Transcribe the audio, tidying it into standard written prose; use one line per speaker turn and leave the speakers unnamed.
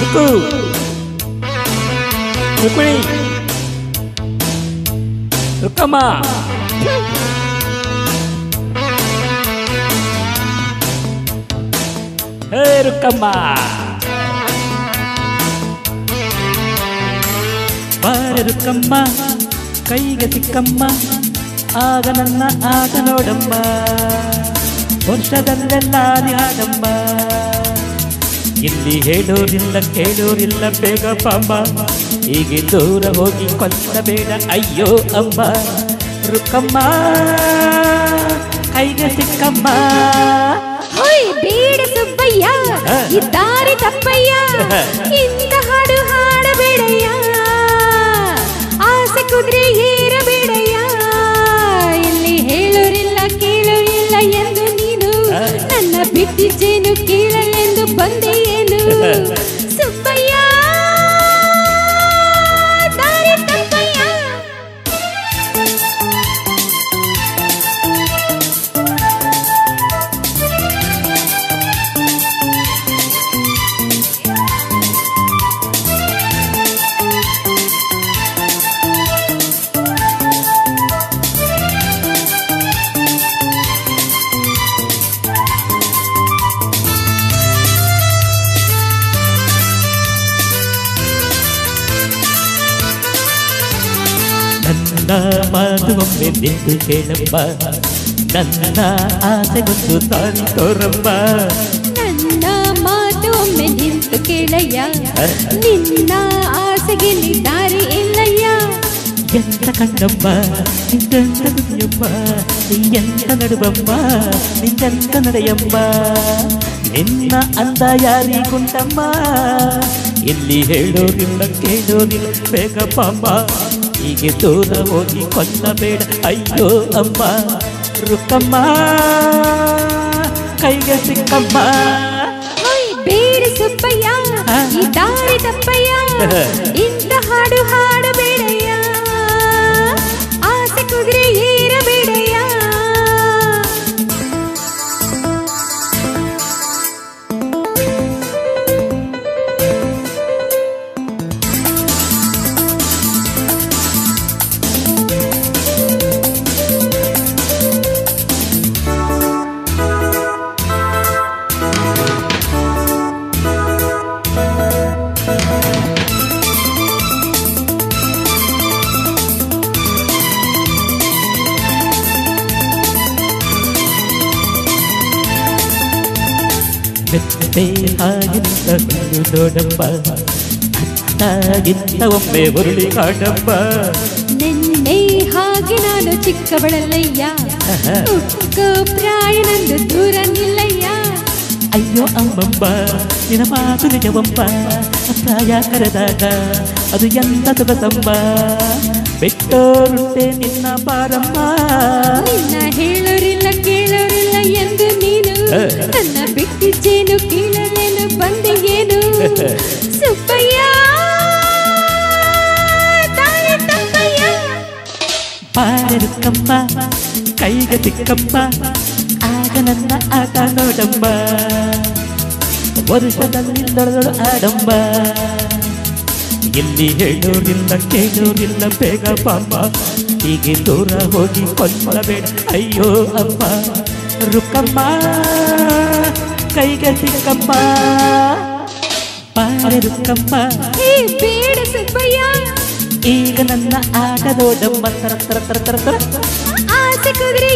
ರುಕ್ಕು ರುಕ್ಮಿಣಿ ರುಕ್ಕಮ್ಮ ಹೇ ರುಕ್ಕಮ್ಮ ಬಾರೆ ರುಕ್ಕಮ್ಮ ಕೈಗೆ ಸಿಕ್ಕಮ್ಮ ಆಗ ನನ್ನ ಆಟ ನೋಡಮ್ಮ ವರ್ಷದಲ್ಲೆಲ್ಲ ಆಡಮ್ಮ ಇಲ್ಲಿ ಹೇಳೋರಿಲ್ಲ ಕೇಳೋರಿಲ್ಲ ಬೇಗ ಪಾಂಬ ಹೀಗೆ ದೂರ ಹೋಗಿ ಕೊಲ್ಲಬೇಡ ಅಯ್ಯೋ ಅಮ್ಮ ರುಕ್ಕಮ್ಮ ಕೈಗೆ ಸಿಕ್ಕಮ್ಮ
ಬೇಡ ಸುಬ್ಬಯ್ಯ ಇದ್ದಾರೆ ತಪ್ಪಯ್ಯ ಇಂದ ಹಾಡು ಹಾಡಬೇಡಯ್ಯ ಆಸೆ ಕುದುರೆ ಏರಬೇಡಯ್ಯ ಇಲ್ಲಿ ಹೇಳೋರಿಲ್ಲ ಕೇಳೋರಿಲ್ಲ ಎಂದು ನೀನು ನನ್ನ ಬಿಟ್ಟಿದ್ದೇನು ಕೇಳಲೆಂದು ಬಂದೆ ಏನು ಸುಬ್ಬಯ್ಯ ದಾರಿ ತಪ್ಪಯ್ಯ
ನನ್ನ ಮಾತು ಒಮ್ಮೆ ನಿಂತು ಕೇಳಮ್ಮ ನನ್ನ ಆಸೆಗೊಂದು ದಾರಿ ತೋರಮ್ಮ
ನನ್ನ ಮಾತು ಒಮ್ಮೆ ನಿಂತು ಕೇಳಯ್ಯ ನಿನ್ನ ಆಸೆಗೆ ದಾರಿ ಇಲ್ಲಯ್ಯ
ಎಂತ ಕಣ್ಣಮ್ಮ ನಿಂತೆಂತ ದುಡಿಯಮ್ಮ ಎಂತ ನಡುವಮ್ಮ ನಿಂತೆಂತ ನಡೆಯಮ್ಮ ನಿನ್ನ ಅಂದ ಯಾರಿಗುಂಟಮ್ಮ ಇಲ್ಲಿ ಹೇಳೋರಿಲ್ಲ ಕೇಳೋರಿಲ್ಲ ಬೇಗ ಪಾಂಬ ಹೀಗೆ ದೂರ ಹೋಗಿ ಕೊಲ್ಲಬೇಡ ಅಯ್ಯೋ ಅಮ್ಮ ರುಕ್ಕಮ್ಮ ಕೈಗೆ ಸಿಕ್ಕಮ್ಮ
ಬೇಡ ಸುಬ್ಬಯ್ಯ ಈ ದಾರಿ ತಪ್ಪಯ್ಯ ಇಂದ ಹಾಡು ಹಾಡಬೇಡಯ್ಯ ಆಸೆ ಕುದುರೆ ಏರಬೇಡಯ್ಯ
ಮೆತ್ತೆ ಹಾಗಿಂತ ಹುಲ್ಲು ನೋಡಮ್ಮ ಅತ್ತಾಗಿಂತ ಒಮ್ಮೆ ಉರುಳಿ ಕಾಡಮ್ಮ
ನಿನ್ನೆ ಹಾಗೆ ನಾನು ಚಿಕ್ಕವಳಲ್ಲಯ್ಯ ಪ್ರಾಯ ನಂದು ದೂರ ನಿಲ್ಲಯ್ಯ
ಅಯ್ಯೋ ಅಮ್ಮಮ್ಮ ನಿನ್ನ ಮಾತು ನಿಜವಮ್ಮ ಪ್ರಾಯ ಕರೆದಾಗ ಅದು ಎಂತ ಸೊಗಸಮ್ಮ ಬೆಟ್ಟೋರುಂಟೆ ನಿನ್ನ ಬಾರಮ್ಮ
ನಿನ್ನ ಹೇಳೋರಿಲ್ಲ ಕೇಳೋರಿಲ್ಲ ಎಂದು ನೀನು ನನ್ನ ಬಿಟ್ಟಿದ್ದೇನು ಕೇಳಲೇನು ಬಂದೆ ಏನು ಸುಬ್ಬಯ್ಯ ದಾರಿ ತಪ್ಪಯ್ಯ
ಬಾರೆ ರುಕ್ಕಮ್ಮ ಕೈಗೆ ಸಿಕ್ಕಮ್ಮ ಆಗ ನನ್ನ ಆಟ ನೋಡಮ್ಮ ವರ್ಷದಲ್ಲಿ ದೊಡ್ಡದೊಡ್ಡ ಆಡಮ್ಮ ಇಲ್ಲಿ ಹೇಳೋರಿಲ್ಲ ಕೇಳೋರಿಲ್ಲ ಬೇಗ ಪಾಂಬ ಹೀಗೆ ದೂರ ಹೋಗಿ ಕೊಲ್ಲಬೇಡ ಅಯ್ಯೋ ಅಮ್ಮ ರುಕ್ಕಮ್ಮ ಕೈಗೆ ಸಿಕ್ಕಮ್ಮ ಬಾರೆ ರುಕ್ಕಮ್ಮ
ಬೇಡ ಸುಬ್ಬಯ್ಯ
ಈಗ ನನ್ನ ಆಟ ನೋಡಮ್ಮ ತರ ತರ ತರ ತರ ತರ
ಆಸೆ ಕುದುರೆ